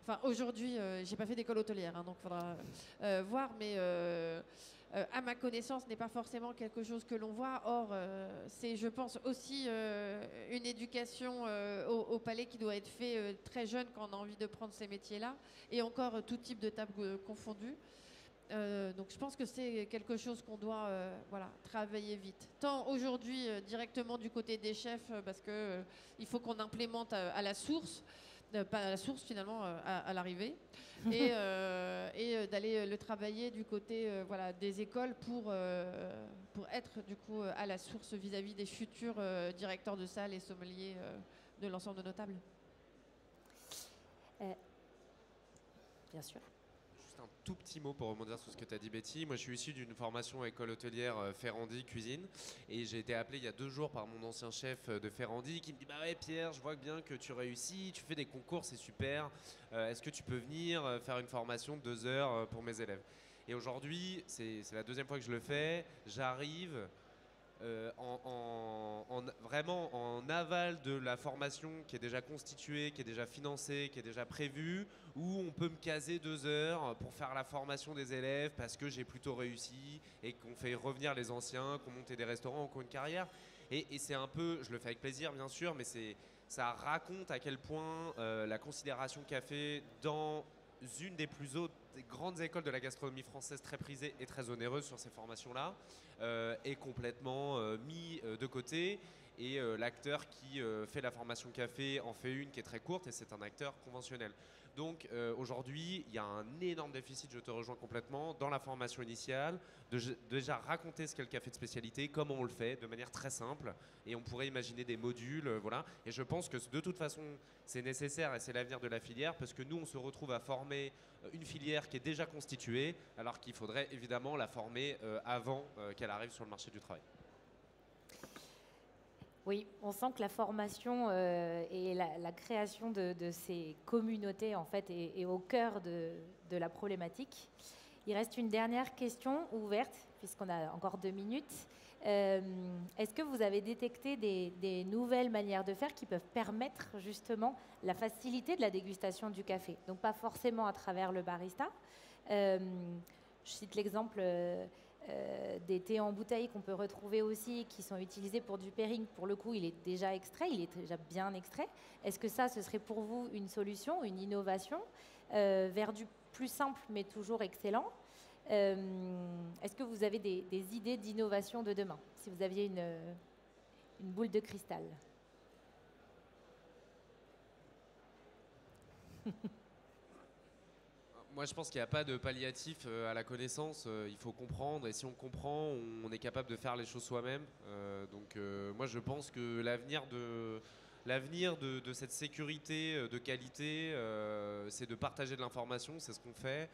Enfin, aujourd'hui, j'ai pas fait d'école hôtelière, hein, donc il faudra voir, mais à ma connaissance, n'est pas forcément quelque chose que l'on voit. Or, c'est, je pense, aussi une éducation au palais qui doit être fait très jeune quand on a envie de prendre ces métiers-là, et encore tout type de table confondue. Donc je pense que c'est quelque chose qu'on doit travailler vite. Tant aujourd'hui directement du côté des chefs, parce que il faut qu'on implémente à la source, pas à la source finalement, à l'arrivée, et d'aller le travailler du côté des écoles pour être du coup à la source vis-à-vis des futurs directeurs de salle et sommeliers de l'ensemble de nos tables. Bien sûr. Juste un tout petit mot pour rebondir sur ce que tu as dit, Betty. Moi, je suis issu d'une formation école hôtelière Ferrandi cuisine, et j'ai été appelé il y a 2 jours par mon ancien chef de Ferrandi qui me dit bah ouais Pierre, je vois bien que tu réussis, tu fais des concours, c'est super. Est-ce que tu peux venir faire une formation de 2 heures pour mes élèves? Et aujourd'hui, c'est la 2e fois que je le fais. J'arrive vraiment en aval de la formation qui est déjà constituée, qui est déjà financée, qui est déjà prévue, où on peut me caser 2 heures pour faire la formation des élèves parce que j'ai plutôt réussi et qu'on fait revenir les anciens, qu'on monte des restaurants, qu'on a une carrière. Et c'est un peu, je le fais avec plaisir bien sûr, mais ça raconte à quel point la considération café dans une des plus hautes, des grandes écoles de la gastronomie française, très prisée et très onéreuse sur ces formations-là, est complètement mis de côté. Et l'acteur qui fait la formation café en fait une qui est très courte, et c'est un acteur conventionnel. Donc aujourd'hui, il y a un énorme déficit, je te rejoins complètement, dans la formation initiale, de déjà raconter ce qu'est le café de spécialité, comment on le fait, de manière très simple, et on pourrait imaginer des modules, voilà. Et je pense que de toute façon, c'est nécessaire et c'est l'avenir de la filière, parce que nous, on se retrouve à former une filière qui est déjà constituée, alors qu'il faudrait évidemment la former avant qu'elle arrive sur le marché du travail. Oui, on sent que la formation et la création de ces communautés en fait est au cœur de la problématique. Il reste une dernière question ouverte, puisqu'on a encore 2 minutes. Est-ce que vous avez détecté des nouvelles manières de faire qui peuvent permettre justement la facilité de la dégustation du café? Donc pas forcément à travers le barista. Je cite l'exemple des thés en bouteille qu'on peut retrouver aussi, qui sont utilisés pour du pairing. Pour le coup, il est déjà extrait, il est déjà bien extrait. Est-ce que ça, ce serait pour vous une solution, une innovation vers du plus simple mais toujours excellent? Est-ce que vous avez des idées d'innovation de demain, si vous aviez une boule de cristal? Moi, je pense qu'il n'y a pas de palliatif à la connaissance. Il faut comprendre, et si on comprend, on est capable de faire les choses soi-même. Donc, moi, je pense que l'avenir de cette sécurité de qualité, c'est de partager de l'information. C'est ce qu'on fait.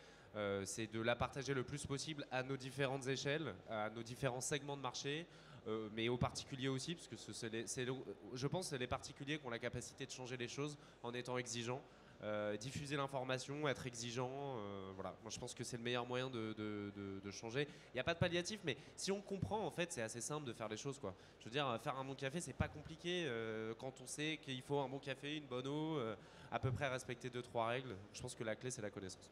C'est de la partager le plus possible à nos différentes échelles, à nos différents segments de marché, mais aux particuliers aussi, parce que je pense que c'est les particuliers qui ont la capacité de changer les choses en étant exigeants. Diffuser l'information, être exigeant, voilà. Moi je pense que c'est le meilleur moyen de changer. Il n'y a pas de palliatif, mais si on comprend, en fait, c'est assez simple de faire les choses, quoi. Je veux dire, faire un bon café, c'est pas compliqué quand on sait qu'il faut un bon café, une bonne eau, à peu près respecter 2-3 règles. Je pense que la clé, c'est la connaissance.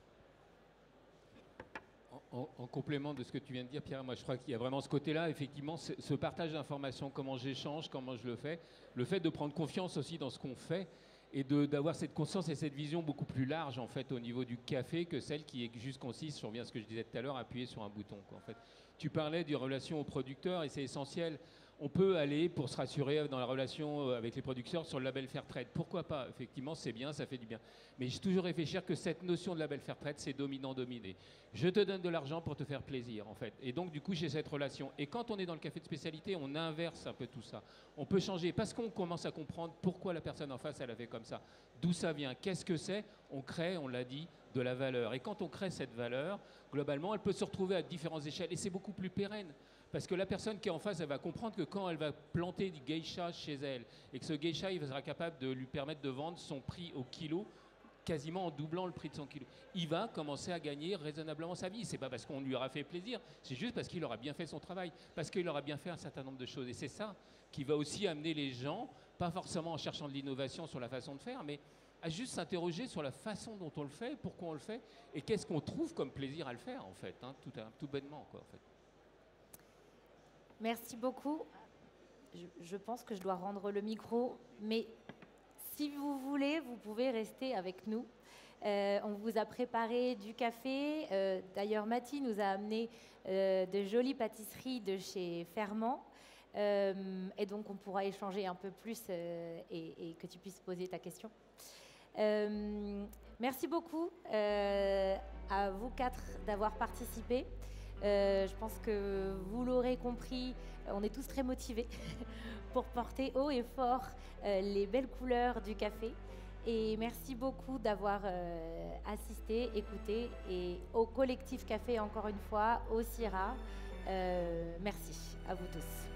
En complément de ce que tu viens de dire, Pierre, moi je crois qu'il y a vraiment ce côté-là, effectivement, ce partage d'informations, comment j'échange, comment je le fait de prendre confiance aussi dans ce qu'on fait, et d'avoir cette conscience et cette vision beaucoup plus large en fait au niveau du café que celle qui est juste consiste, je reviens à ce que je disais tout à l'heure, appuyer sur un bouton, quoi, en fait. Tu parlais des relations aux producteurs et c'est essentiel. On peut aller pour se rassurer dans la relation avec les producteurs sur le label Fairtrade. Pourquoi pas? Effectivement, c'est bien, ça fait du bien. Mais j'ai toujours réfléchir que cette notion de label Fairtrade, c'est dominant-dominé. Je te donne de l'argent pour te faire plaisir, en fait. Et donc, du coup, j'ai cette relation. Et quand on est dans le café de spécialité, on inverse un peu tout ça. On peut changer parce qu'on commence à comprendre pourquoi la personne en face, elle a fait comme ça. D'où ça vient? Qu'est-ce que c'est? On crée, on l'a dit, de la valeur. Et quand on crée cette valeur, globalement, elle peut se retrouver à différentes échelles. Et c'est beaucoup plus pérenne. Parce que la personne qui est en face, elle va comprendre que quand elle va planter du geisha chez elle, et que ce geisha, il sera capable de lui permettre de vendre son prix au kilo, quasiment en doublant le prix de son kilo, il va commencer à gagner raisonnablement sa vie. C'est pas parce qu'on lui aura fait plaisir, c'est juste parce qu'il aura bien fait son travail, parce qu'il aura bien fait un certain nombre de choses. Et c'est ça qui va aussi amener les gens, pas forcément en cherchant de l'innovation sur la façon de faire, mais à juste s'interroger sur la façon dont on le fait, pourquoi on le fait, et qu'est-ce qu'on trouve comme plaisir à le faire, en fait, hein, tout bêtement, quoi, en fait. Merci beaucoup. Je pense que je dois rendre le micro, mais si vous voulez, vous pouvez rester avec nous. On vous a préparé du café. D'ailleurs, Mathie nous a amené de jolies pâtisseries de chez Ferment. Et donc, on pourra échanger un peu plus et que tu puisses poser ta question. Merci beaucoup à vous 4 d'avoir participé. Je pense que vous l'aurez compris, on est tous très motivés pour porter haut et fort les belles couleurs du café. Et merci beaucoup d'avoir assisté, écouté, et au collectif Café encore une fois, au CIRA. Merci à vous tous.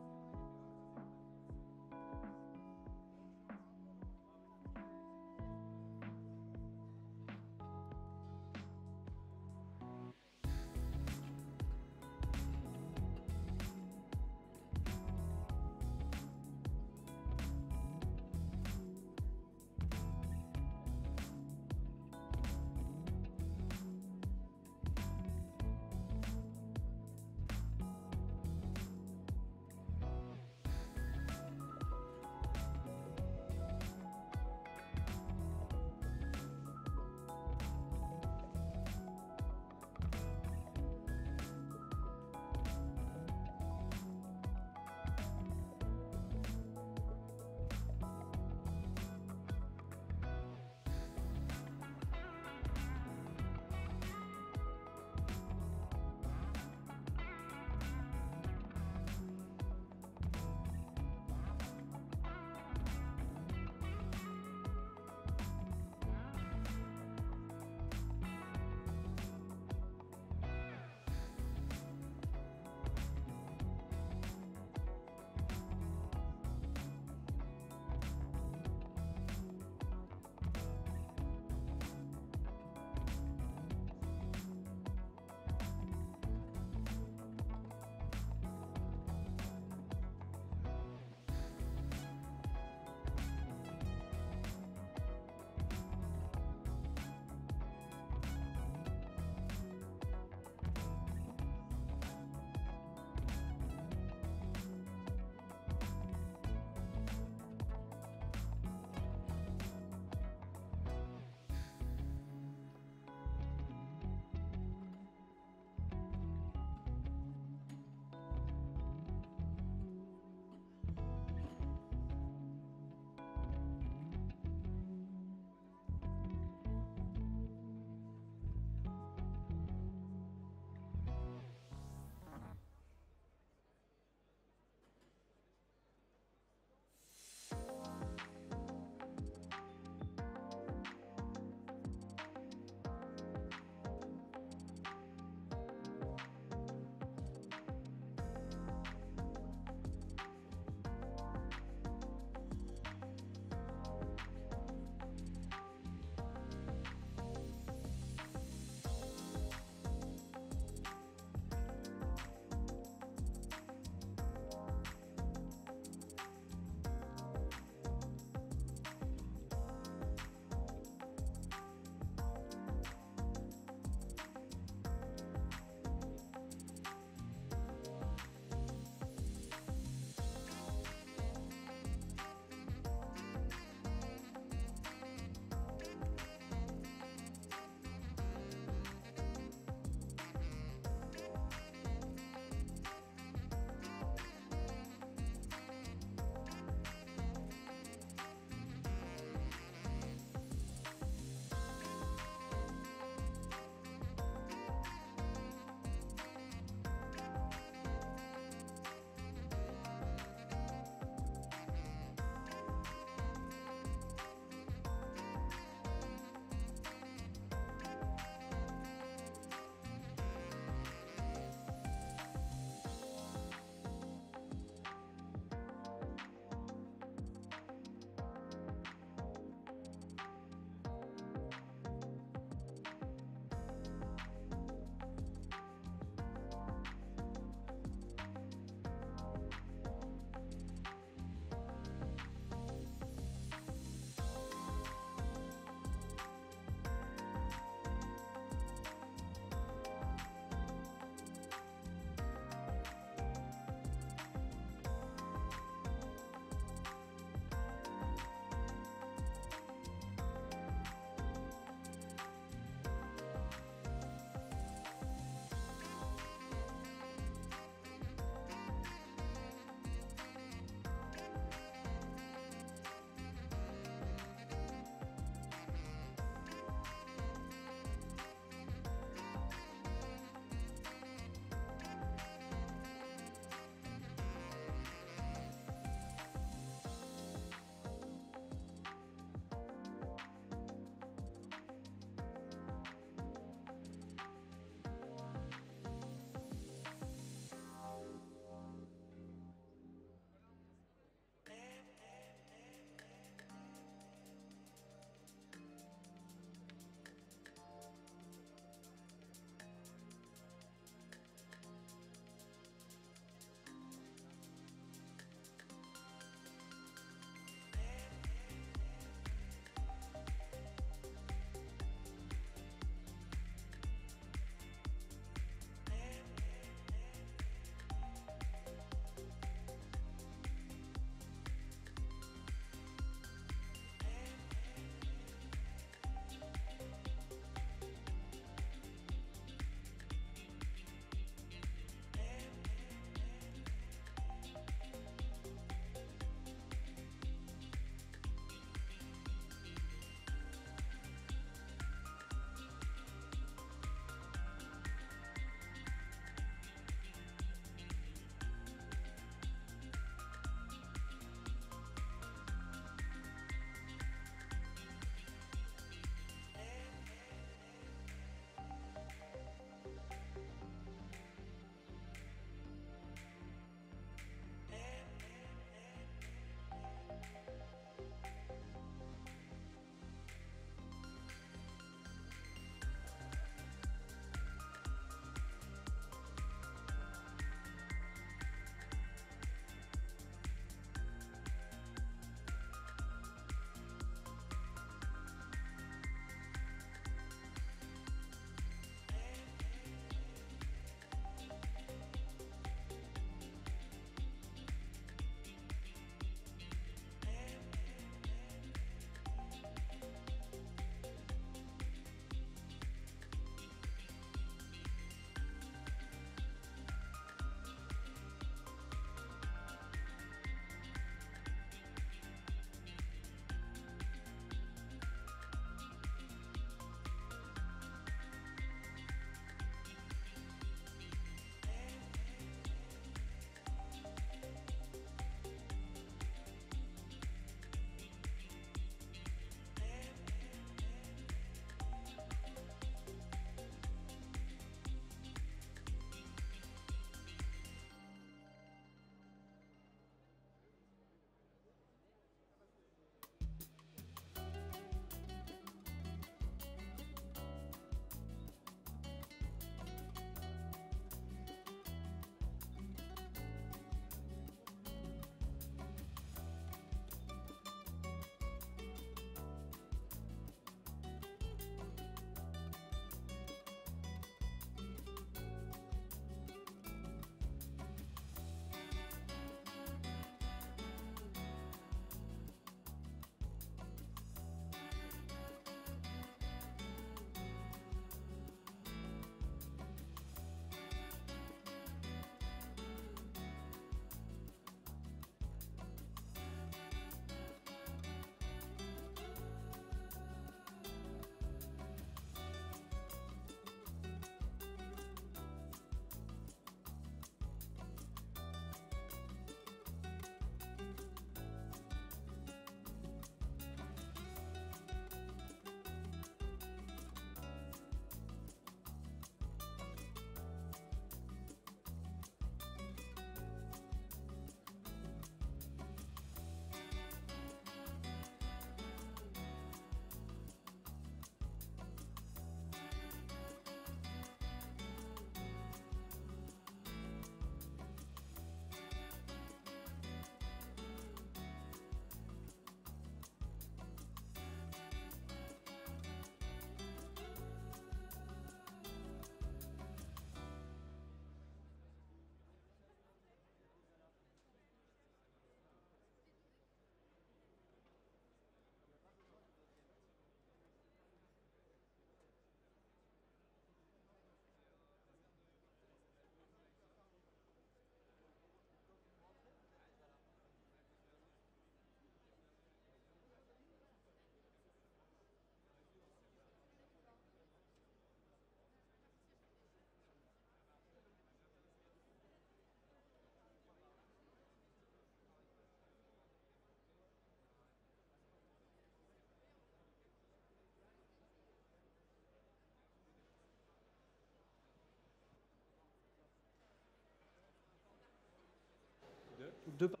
Deux par-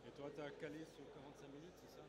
Et toi, tu as calé sur 45 minutes, c'est ça?